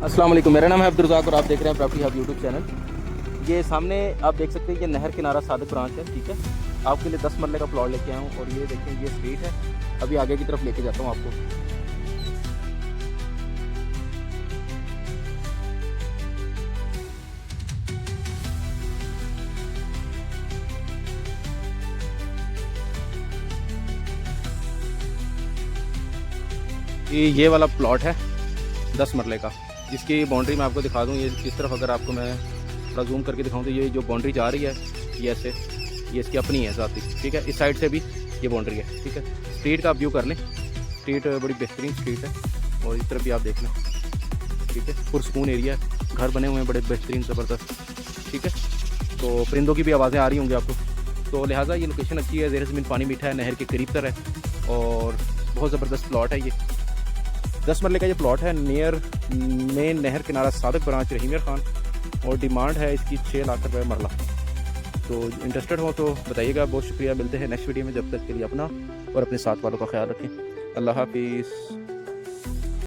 अस्सलाम वालेकुम, मेरा नाम है अब्दुल रज़ाक और आप देख रहे हैं प्रॉपर्टी हब यूट्यूब चैनल। ये सामने आप देख सकते हैं ये नहर किनारा सादिक ब्रांच है। ठीक है, आपके लिए 10 मरले का प्लॉट लेके आया हूँ और ये देखें ये स्ट्रीट है। अभी आगे की तरफ लेके जाता हूँ आपको। ये वाला प्लॉट है 10 मरले का, जिसकी बाउंड्री मैं आपको दिखा दूँ। ये इस तरफ अगर आपको मैं थोड़ा जूम करके दिखाऊँ तो ये जो बाउंड्री जा रही है ये ऐसे, ये इसकी अपनी है ज़ाती। ठीक है, इस साइड से भी ये बाउंड्री है। ठीक है, स्ट्रीट का आप व्यू कर लें। स्ट्रीट बड़ी बेहतरीन स्ट्रीट है और इस तरफ भी आप देख लें। ठीक है, पुरसकून एरिया है, घर बने हुए हैं बड़े बेहतरीन ज़बरदस्त। ठीक है, तो परिंदों की भी आवाज़ें आ रही होंगी आपको, तो लिहाजा ये लोकेशन अच्छी है। ज़ेर ज़मीन पानी मीठा है, नहर के करीब तर है और बहुत ज़बरदस्त प्लॉट है। ये 10 मरले का ये प्लॉट है नियर मेन नहर किनारा सादिक ब्रांच रहीम यार खान, और डिमांड है इसकी 6 लाख रुपये मरला। तो इंटरेस्टेड हो तो बताइएगा। बहुत शुक्रिया, मिलते हैं नेक्स्ट वीडियो में। जब तक के लिए अपना और अपने साथ वालों का ख्याल रखें। अल्लाह हाफिज़।